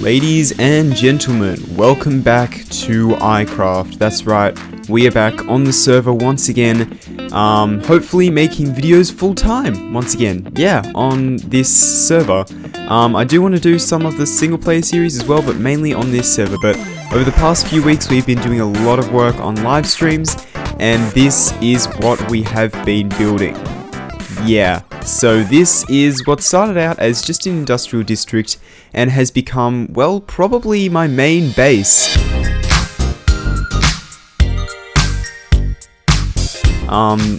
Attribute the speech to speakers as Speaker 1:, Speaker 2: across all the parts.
Speaker 1: Ladies and gentlemen, welcome back to iCraft. That's right, we are back on the server once again, hopefully making videos full time once again, yeah, on this server. I do want to do some of the single player series as well, but mainly on this server. But over the past few weeks we've been doing a lot of work on live streams, and this is what we have been building. Yeah, so this is what started out as just an industrial district and has become, well, probably my main base.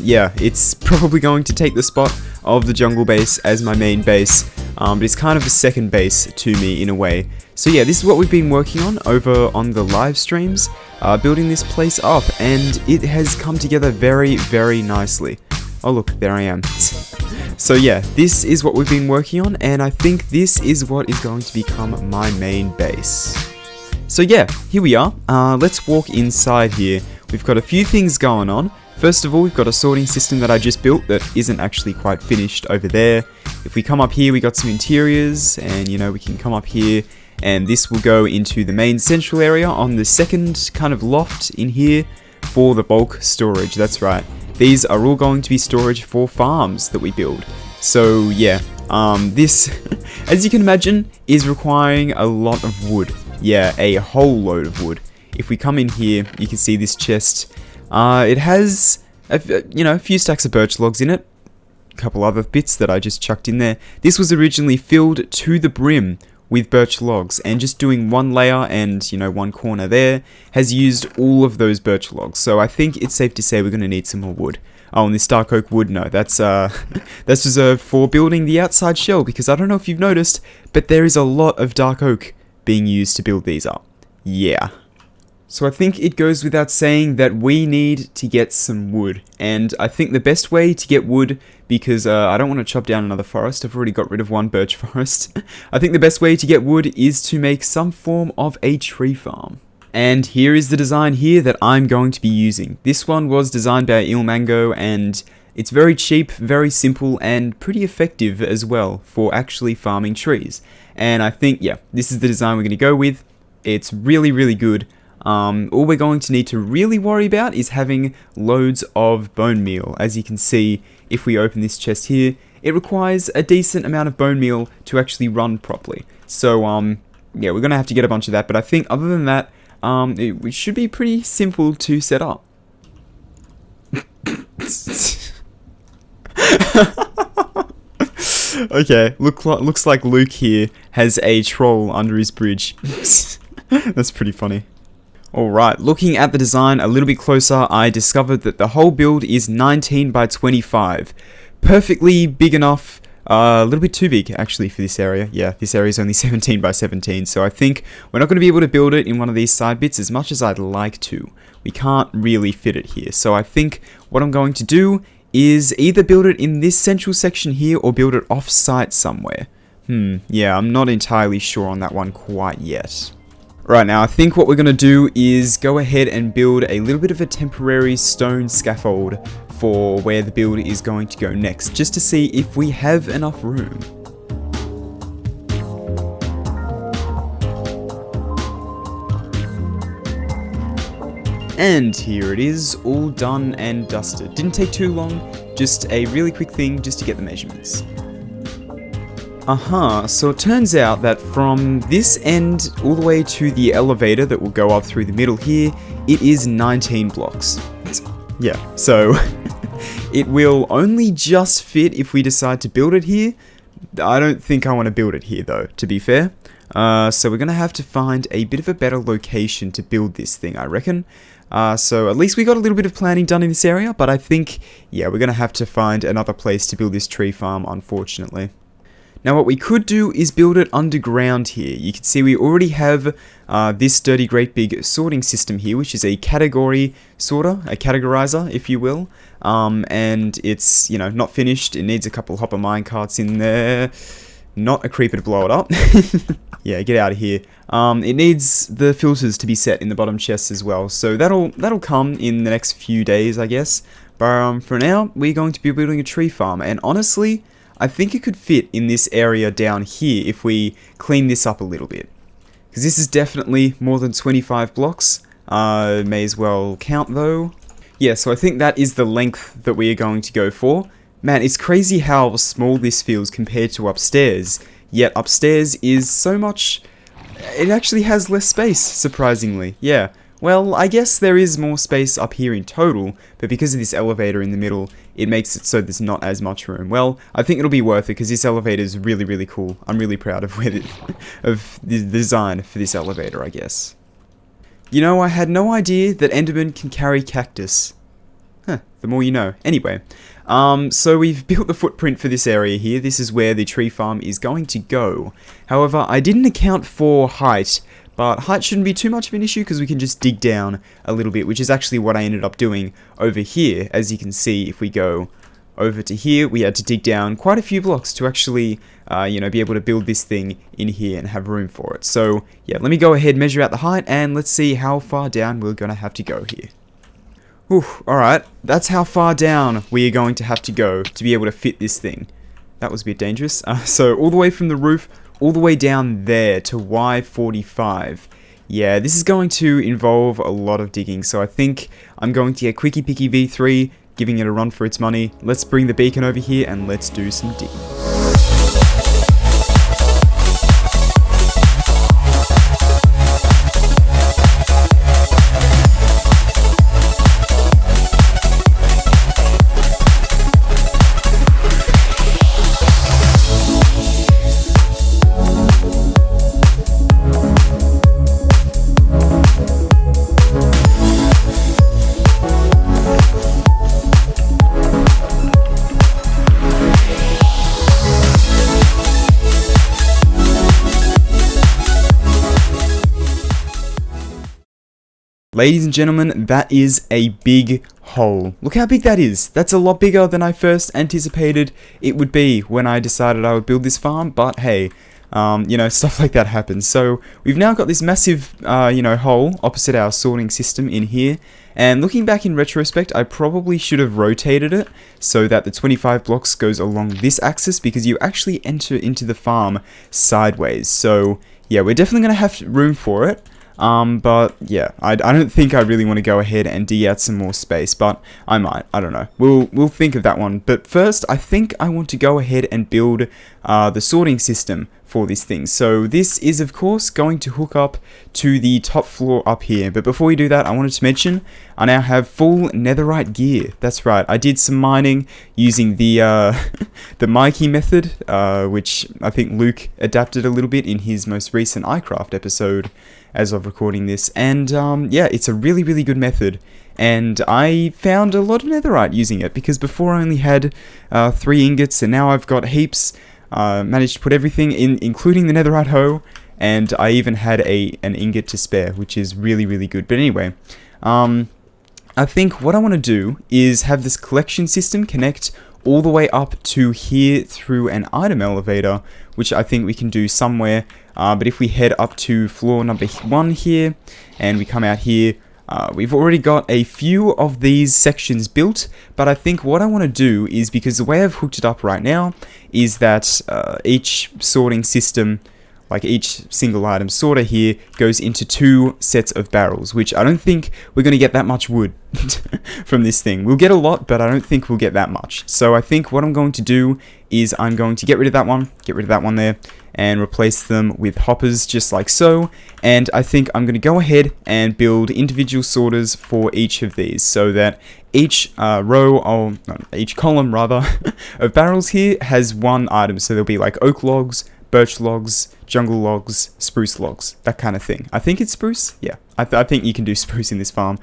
Speaker 1: Yeah, it's probably going to take the spot of the jungle base as my main base, but it's kind of a second base to me in a way. So yeah, this is what we've been working on over on the live streams, building this place up, and it has come together very, very nicely. Oh look, there I am. So yeah, this is what we've been working on, and I think this is what is going to become my main base. So yeah, here we are. Let's walk inside here. We've got a few things going on. First of all, we've got a sorting system that I just built that isn't actually quite finished over there. If we come up here, we got some interiors, and you know, we can come up here, and this will go into the main central area on the second kind of loft in here for the bulk storage. That's right. These are all going to be storage for farms that we build. So yeah, this, as you can imagine, is requiring a lot of wood. Yeah, a whole load of wood. If we come in here, you can see this chest. It has, a few stacks of birch logs in it. A couple other bits that I just chucked in there. This was originally filled to the brim with birch logs, and just doing one layer and, one corner there has used all of those birch logs. So I think it's safe to say we're going to need some more wood. Oh, and this dark oak wood, no, that's that's reserved for building the outside shell, because I don't know if you've noticed, but there is a lot of dark oak being used to build these up. Yeah. So I think it goes without saying that we need to get some wood, and I think the best way to get wood, because I don't want to chop down another forest, I've already got rid of one birch forest, I think the best way to get wood is to make some form of a tree farm. And here is the design here that I'm going to be using. This one was designed by Ilmango, and it's very cheap, very simple, and pretty effective as well for actually farming trees. And I think, yeah, this is the design we're going to go with. It's really, really good. All we're going to need to really worry about is having loads of bone meal. As you can see, if we open this chest here, it requires a decent amount of bone meal to actually run properly. So, yeah, we're going to have to get a bunch of that, but I think other than that, it should be pretty simple to set up. Okay, looks like Luke here has a troll under his bridge. That's pretty funny. Alright, looking at the design a little bit closer, I discovered that the whole build is 19 by 25. Perfectly big enough, a little bit too big actually for this area. Yeah, this area is only 17 by 17, so I think we're not going to be able to build it in one of these side bits as much as I'd like to. We can't really fit it here, so I think what I'm going to do is either build it in this central section here or build it off-site somewhere. Yeah, I'm not entirely sure on that one quite yet. Right, now I think what we're going to do is go ahead and build a little bit of a temporary stone scaffold for where the build is going to go next, just to see if we have enough room. And here it is, all done and dusted. Didn't take too long, just a really quick thing just to get the measurements. So it turns out that from this end all the way to the elevator that will go up through the middle here, it is 19 blocks. Yeah, so it will only just fit if we decide to build it here. I don't think I want to build it here though, to be fair. So we're going to have to find a bit of a better location to build this thing, I reckon. So at least we got a little bit of planning done in this area, but I think, yeah, we're going to have to find another place to build this tree farm, unfortunately. Now what we could do is build it underground here. You can see we already have this dirty great big sorting system here, which is a category sorter, a categorizer if you will, and it's, not finished. It needs a couple hopper minecarts in there, not a creeper to blow it up. Yeah, get out of here. It needs the filters to be set in the bottom chests as well, so that'll come in the next few days, I guess. But for now, we're going to be building a tree farm, and honestly, I think it could fit in this area down here if we clean this up a little bit. because this is definitely more than 25 blocks. May as well count though. Yeah, so I think that is the length that we are going to go for. Man, it's crazy how small this feels compared to upstairs, yet upstairs is so much... It actually has less space, surprisingly. Yeah, well, I guess there is more space up here in total, but because of this elevator in the middle, it makes it so there's not as much room. Well, I think it'll be worth it because this elevator is really, really cool. I'm really proud of of the design for this elevator, I guess. You know, I had no idea that Enderman can carry cactus. Huh, the more you know. Anyway, so we've built the footprint for this area here. This is where the tree farm is going to go. However, I didn't account for height, but height shouldn't be too much of an issue because we can just dig down a little bit, which is actually what I ended up doing over here. As you can see, if we go over to here, we had to dig down quite a few blocks to actually, you know, be able to build this thing in here and have room for it. So, yeah, let me go ahead, measure out the height, and let's see how far down we're going to have to go here. Alright, that's how far down we are going to have to go to be able to fit this thing. That was a bit dangerous. So, all the way from the roof, all the way down there to Y45. Yeah, this is going to involve a lot of digging, so I think I'm going to get Quickie Picky V3, giving it a run for its money. Let's bring the beacon over here and let's do some digging. Ladies and gentlemen, that is a big hole. Look how big that is. That's a lot bigger than I first anticipated it would be when I decided I would build this farm, but hey, you know, stuff like that happens. So we've now got this massive, you know, hole opposite our sorting system in here. And looking back in retrospect, I probably should have rotated it so that the 25 blocks goes along this axis, because you actually enter into the farm sideways. So yeah, we're definitely going to have room for it. But yeah, I don't think I really want to go ahead and dig out some more space, but I might. I don't know. We'll think of that one. But first, I think I want to go ahead and build the sorting system for this thing. So this is, of course, going to hook up to the top floor up here. But before we do that, I wanted to mention I now have full netherite gear. That's right. I did some mining using the the Mikey method, which I think Luke adapted a little bit in his most recent iCraft episode as of recording this, and yeah, it's a really, really good method, and I found a lot of netherite using it, because before I only had 3 ingots, and now I've got heaps. Managed to put everything in, including the netherite hoe, and I even had an ingot to spare, which is really, really good. But anyway, I think what I want to do is have this collection system connect all the way up to here through an item elevator, which I think we can do somewhere. But if we head up to floor number 1 here, and we come out here, we've already got a few of these sections built, but I think what I want to do is, because the way I've hooked it up right now is that each sorting system, like each single item sorter here, goes into 2 sets of barrels, which I don't think we're going to get that much wood from this thing. We'll get a lot, but I don't think we'll get that much. So I think what I'm going to do is I'm going to get rid of that one there, and replace them with hoppers just like so. And I think I'm going to go ahead and build individual sorters for each of these, so that each each column rather of barrels here has 1 item. So there'll be like oak logs, birch logs, jungle logs, spruce logs, that kind of thing. I think it's spruce. Yeah, I think you can do spruce in this farm.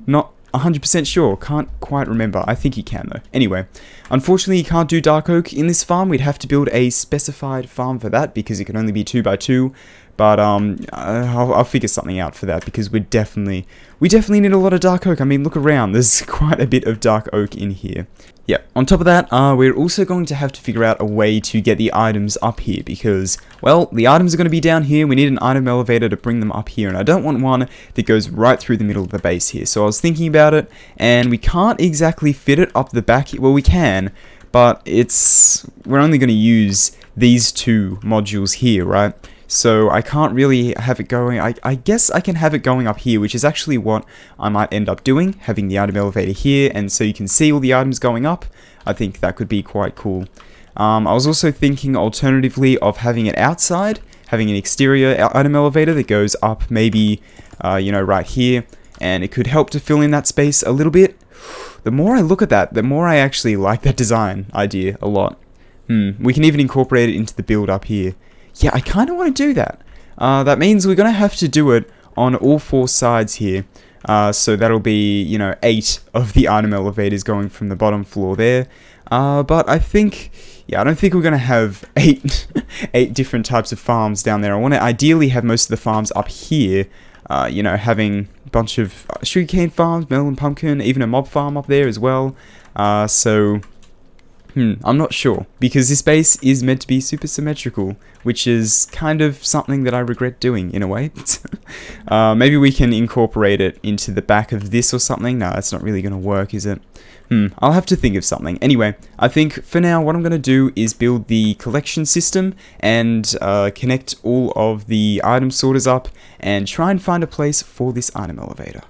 Speaker 1: Not 100% sure, can't quite remember. I think you can though. Anyway, unfortunately you can't do dark oak in this farm. We'd have to build a specified farm for that, because it can only be 2x2. But I'll figure something out for that, because we definitely need a lot of dark oak. I mean, look around, there's quite a bit of dark oak in here. Yeah, on top of that, we're also going to have to figure out a way to get the items up here, because, well, the items are going to be down here. We need an item elevator to bring them up here, and I don't want one that goes right through the middle of the base here. So I was thinking about it, and we can't exactly fit it up the back. Well, we can, but we're only going to use these 2 modules here, right? so I can't really have it going. I guess I can have it going up here, which is actually what I might end up doing, having the item elevator here, and so you can see all the items going up. I think that could be quite cool. I was also thinking alternatively of having it outside, having an exterior item elevator that goes up maybe, you know, right here, and it could help to fill in that space a little bit. The more I look at that, the more I actually like that design idea a lot. We can even incorporate it into the build up here. Yeah, I kind of want to do that. That means we're going to have to do it on all 4 sides here. So that'll be, you know, 8 of the item elevators going from the bottom floor there. But I think, yeah, I don't think we're going to have 8 different types of farms down there. I want to ideally have most of the farms up here. You know, having a bunch of sugarcane farms, melon, pumpkin, even a mob farm up there as well. I'm not sure, because this base is meant to be super symmetrical, which is kind of something that I regret doing, in a way. Maybe we can incorporate it into the back of this or something. No, that's not really going to work, is it? I'll have to think of something. Anyway, I think for now what I'm going to do is build the collection system and connect all of the item sorters up and try and find a place for this item elevator.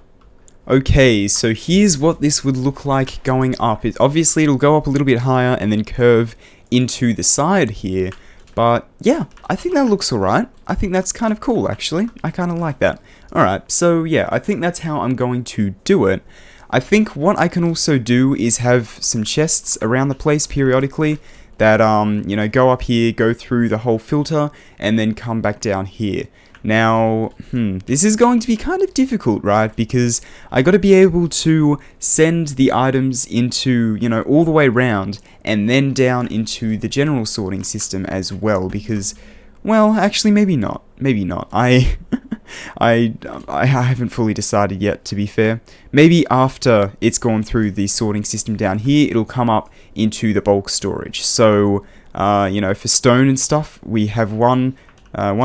Speaker 1: Okay, so here's what this would look like going up. Obviously, it'll go up a little bit higher and then curve into the side here. But yeah, I think that looks alright. I think that's kind of cool, actually. I kind of like that. Alright, so yeah, I think that's how I'm going to do it. I think what I can also do is have some chests around the place periodically that, you know, go up here, go through the whole filter, and then come back down here. Now, this is going to be kind of difficult, right? Because I got to be able to send the items into, you know, all the way around and then down into the general sorting system as well. Because, well, actually, maybe not. Maybe not. I haven't fully decided yet, to be fair. Maybe after it's gone through the sorting system down here, it'll come up into the bulk storage. So, you know, for stone and stuff, we have one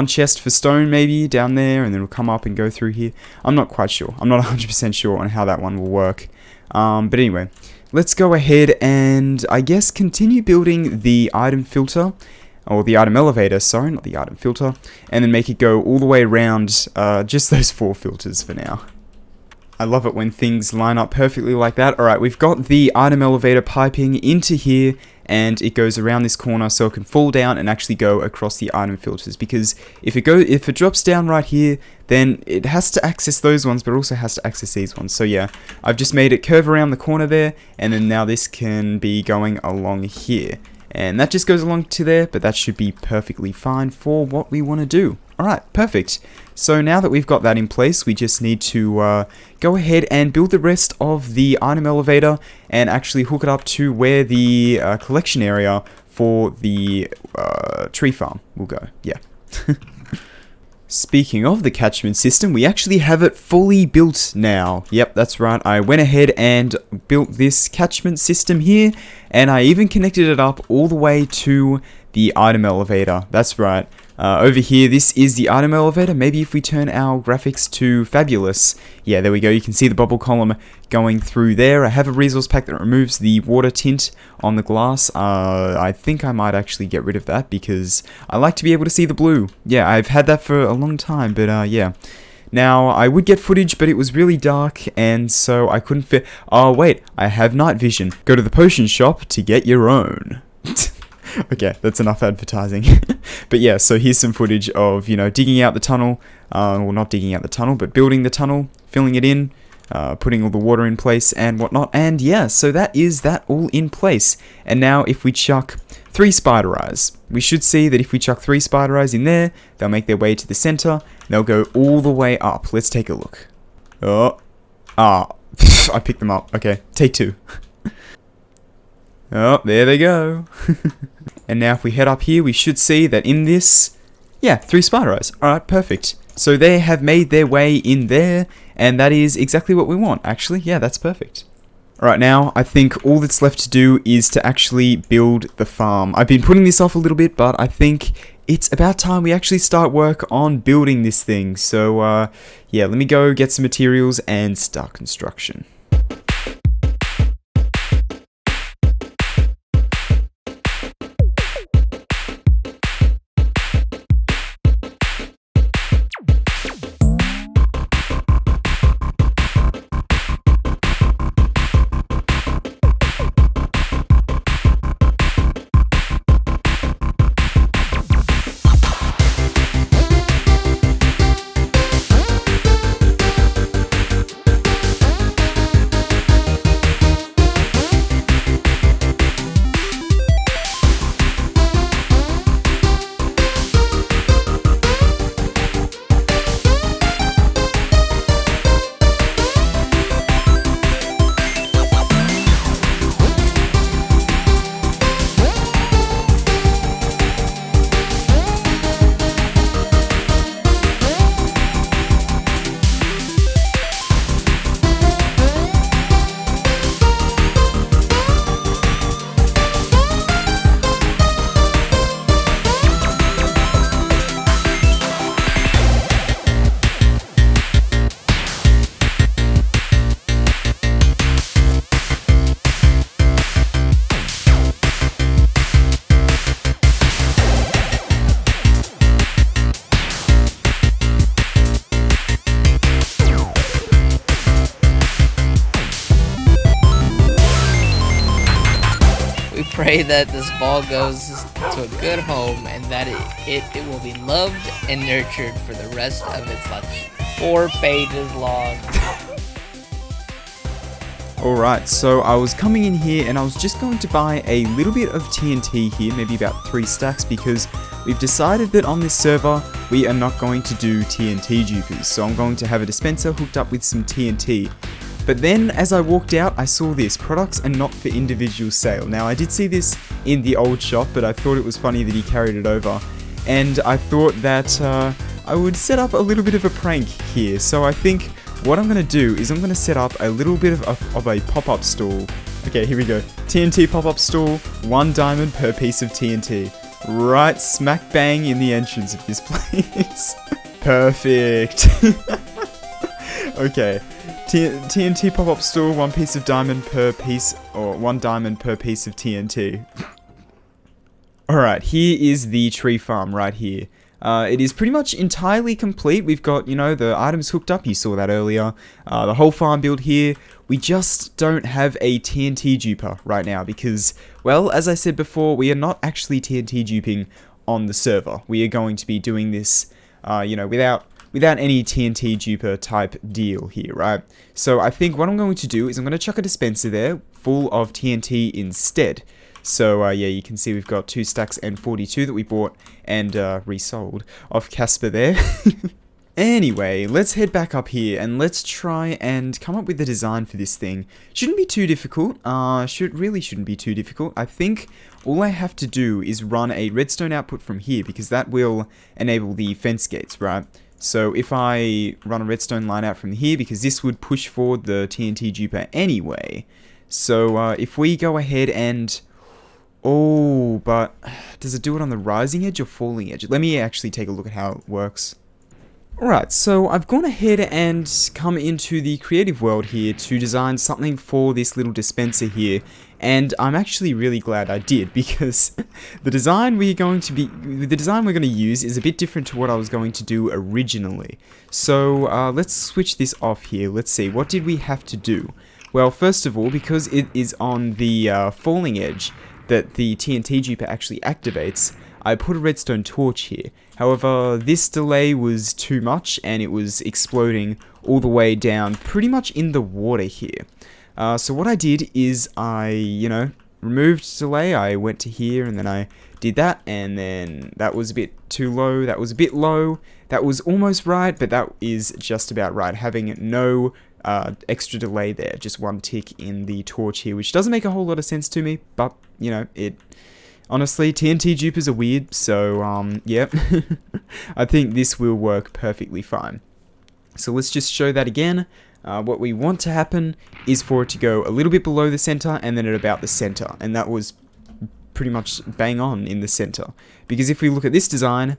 Speaker 1: chest for stone maybe down there, and then it'll come up and go through here. I'm not quite sure. I'm not 100% sure on how that one will work. But anyway, let's go ahead and I guess continue building the item filter, or the item elevator, sorry, not the item filter, and then make it go all the way around just those 4 filters for now. I love it when things line up perfectly like that. Alright, we've got the item elevator piping into here, and it goes around this corner so it can fall down and actually go across the item filters, because if it drops down right here, then it has to access those ones, but it also has to access these ones. So yeah, I've just made it curve around the corner there, and then now this can be going along here. And that just goes along to there, but that should be perfectly fine for what we want to do. Alright, perfect. So now that we've got that in place, we just need to go ahead and build the rest of the item elevator and actually hook it up to where the collection area for the tree farm will go. Yeah. Speaking of the catchment system, we actually have it fully built now. Yep, that's right. I went ahead and built this catchment system here, and I even connected it up all the way to the item elevator. That's right. Over here, this is the item elevator. Maybe if we turn our graphics to fabulous. Yeah, there we go. You can see the bubble column going through there. I have a resource pack that removes the water tint on the glass. I think I might actually get rid of that because I like to be able to see the blue. Yeah, I've had that for a long time, but yeah. Now, I would get footage, but it was really dark, and so I couldn't fit. Oh, wait, I have night vision. Go to the potion shop to get your own. Okay, that's enough advertising. But yeah, so here's some footage of, you know, digging out the tunnel. Well, not digging out the tunnel, but building the tunnel, filling it in, putting all the water in place and whatnot. And yeah, so that is that all in place. And now if we chuck 3 spider eyes, we should see that if we chuck 3 spider eyes in there, they'll make their way to the center. They'll go all the way up. Let's take a look. I picked them up. Okay, take 2. Oh, there they go. And now if we head up here, we should see that in this, yeah, 3 spider eyes. Alright, perfect. So they have made their way in there, and that is exactly what we want, actually. Yeah, that's perfect. Alright, now I think all that's left to do is to actually build the farm. I've been putting this off a little bit, but I think it's about time we actually start work on building this thing. So, yeah, let me go get some materials and start construction.
Speaker 2: pray that this ball goes to a good home and that it will be loved and nurtured for the rest of its life. 4 pages long.
Speaker 1: Alright, so I was coming in here and I was just going to buy a little bit of TNT here, maybe about 3 stacks, because we've decided that on this server we are not going to do TNT dupers. So I'm going to have a dispenser hooked up with some TNT. But then, as I walked out, I saw this, products are not for individual sale. Now, I did see this in the old shop, but I thought it was funny that he carried it over. And I thought that I would set up a little bit of a prank here. So I think what I'm going to do is I'm going to set up a little bit of a pop-up stall. Okay, here we go. TNT pop-up stall, 1 diamond per piece of TNT. Right smack bang in the entrance of this place. Perfect. Okay. TNT pop-up store, 1 piece of diamond per piece, or 1 diamond per piece of TNT. Alright, here is the tree farm right here. It is pretty much entirely complete. We've got, you know, the items hooked up, you saw that earlier. The whole farm built here. We just don't have a TNT duper right now because, well, as I said before, we are not actually TNT duping on the server. We are going to be doing this, you know, without any TNT duper type deal here, right? So I think what I'm going to do is I'm going to chuck a dispenser there full of TNT instead. So yeah, you can see we've got 2 stacks and 42 that we bought and resold off Casper there. Anyway, let's head back up here and let's try and come up with the design for this thing. Shouldn't be too difficult. Really shouldn't be too difficult. I think all I have to do is run a redstone output from here because that will enable the fence gates, right? So if I run a redstone line out from here, because this would push forward the TNT duper anyway. So if we go ahead and... Oh, but does it do it on the rising edge or falling edge? Let me actually take a look at how it works. Alright, so I've gone ahead and come into the creative world here to design something for this little dispenser here. And I'm actually really glad I did, because the design we're going to use is a bit different to what I was going to do originally. So let's switch this off here. Let's see, what did we have to do? Well, first of all, because it is on the falling edge that the TNT duper actually activates, I put a redstone torch here. However, this delay was too much and it was exploding all the way down pretty much in the water here. So what I did is I, you know, removed delay. I went to here and then I did that, and then that was a bit too low, that was a bit low, that was almost right, but that is just about right, having no extra delay there, just 1 tick in the torch here, which doesn't make a whole lot of sense to me, but, you know, honestly, TNT dupers are weird, so, yep. I think this will work perfectly fine. So let's just show that again. What we want to happen is for it to go a little bit below the center and then at about the center, and that was pretty much bang on in the center. Because if we look at this design,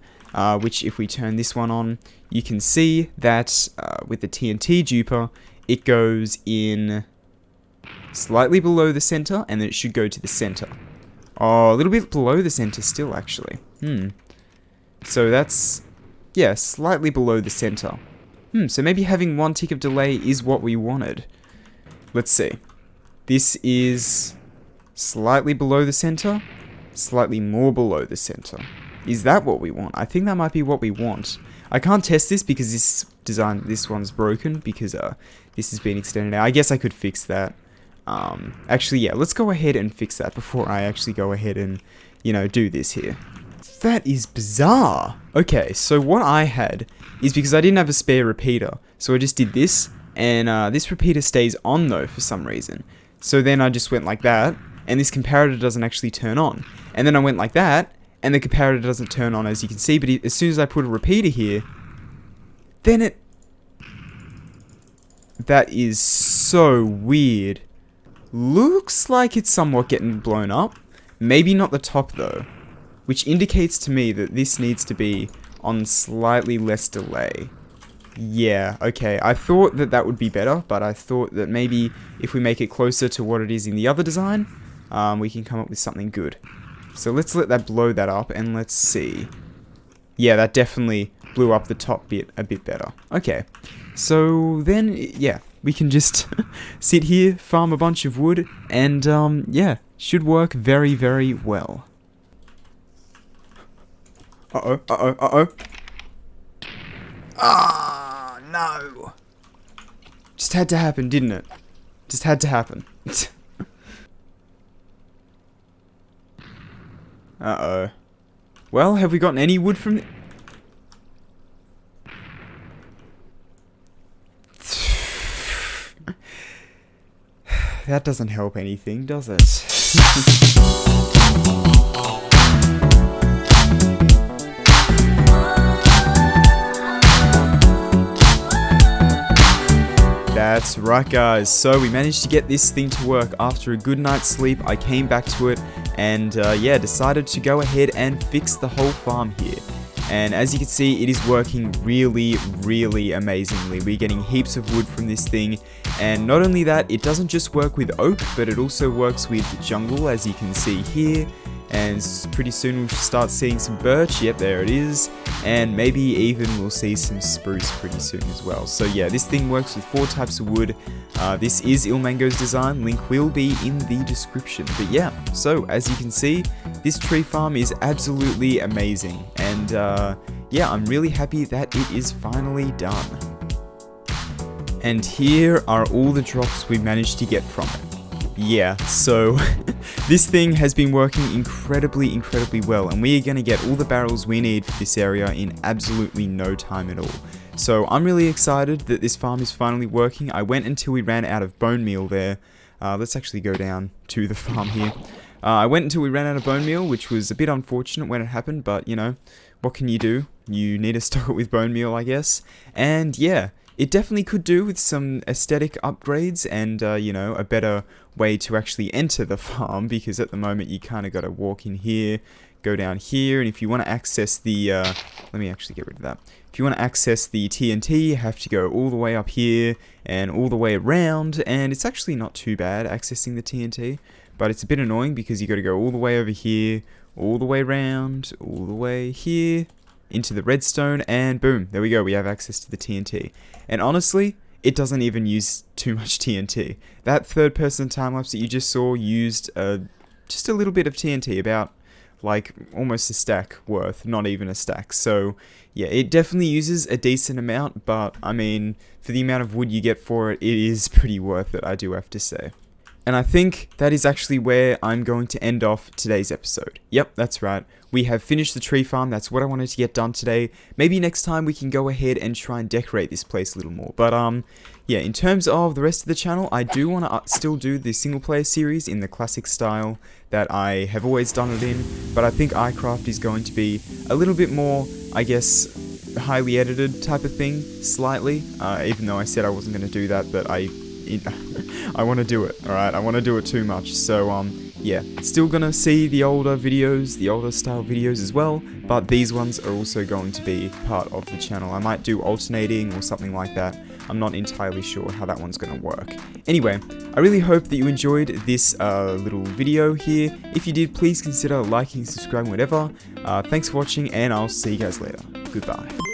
Speaker 1: which if we turn this one on, you can see that with the TNT duper, it goes in slightly below the center, and then it should go to the center. Oh, a little bit below the center still, actually. So that's, yeah, slightly below the center. So maybe having 1 tick of delay is what we wanted. Let's see. This is slightly below the center, slightly more below the center. Is that what we want? I think that might be what we want. I can't test this because this one's broken because this has been extended out. I guess I could fix that. Actually, yeah, let's go ahead and fix that before I actually go ahead and, you know, do this here. That is bizarre. Okay, so what I had is, because I didn't have a spare repeater, so I just did this, and this repeater stays on though for some reason. So then I just went like that, and this comparator doesn't actually turn on. And then I went like that, and the comparator doesn't turn on, as you can see, but as soon as I put a repeater here, then it... That is so weird. Looks like it's somewhat getting blown up. Maybe not the top though, which indicates to me that this needs to be on slightly less delay. Yeah, okay, I thought that that would be better, but I thought that maybe if we make it closer to what it is in the other design, we can come up with something good. So let's let that blow that up, and let's see. Yeah, that definitely blew up the top bit a bit better. Okay, so then, yeah, we can just sit here, farm a bunch of wood, and, yeah, should work very, very well. Uh-oh, uh-oh, uh-oh. Ah, no. Just had to happen, didn't it? Just had to happen. Uh-oh. Well, have we gotten any wood from... That doesn't help anything, does it? That's right, guys. So we managed to get this thing to work. After a good night's sleep, I came back to it and yeah, decided to go ahead and fix the whole farm here. And as you can see, it is working really, really amazingly. We're getting heaps of wood from this thing. And not only that, it doesn't just work with oak, but it also works with jungle, as you can see here. And pretty soon we'll start seeing some birch. Yep, there it is. And maybe even we'll see some spruce pretty soon as well. So yeah, this thing works with 4 types of wood. This is Ilmango's design. Link will be in the description. But yeah, so as you can see, this tree farm is absolutely amazing. And yeah, I'm really happy that it is finally done. And here are all the drops we managed to get from it. Yeah, so this thing has been working incredibly well, and we are going to get all the barrels we need for this area in absolutely no time at all. So I'm really excited that this farm is finally working. I went until we ran out of bone meal there. Let's actually go down to the farm here. I went until we ran out of bone meal, which was a bit unfortunate when it happened, but you know, what can you do? You need to stock it with bone meal, I guess. And yeah, it definitely could do with some aesthetic upgrades and, you know, a better way to actually enter the farm, because at the moment you kind of got to walk in here, go down here, and if you want to access the, let me actually get rid of that. If you want to access the TNT, you have to go all the way up here and all the way around, and it's actually not too bad accessing the TNT, but it's a bit annoying because you got to go all the way over here, all the way around, all the way here, into the redstone, and boom, there we go, we have access to the TNT. And honestly, it doesn't even use too much TNT. That third person time-lapse that you just saw used just a little bit of TNT, about like almost a stack worth, not even a stack. So yeah, it definitely uses a decent amount, but I mean, for the amount of wood you get for it, it is pretty worth it, I do have to say. And I think that is actually where I'm going to end off today's episode. Yep, that's right. We have finished the tree farm. That's what I wanted to get done today. Maybe next time we can go ahead and try and decorate this place a little more. But yeah, in terms of the rest of the channel, I do want to still do the single player series in the classic style that I have always done it in. But I think iCraft is going to be a little bit more, I guess, highly edited type of thing, slightly. Even though I said I wasn't going to do that, but I want to do it, alright? I want to do it too much, so, yeah. Still gonna see the older videos, the older style videos as well, but these ones are also going to be part of the channel. I might do alternating or something like that. I'm not entirely sure how that one's gonna work. Anyway, I really hope that you enjoyed this little video here. If you did, please consider liking, subscribing, whatever. Thanks for watching, and I'll see you guys later. Goodbye.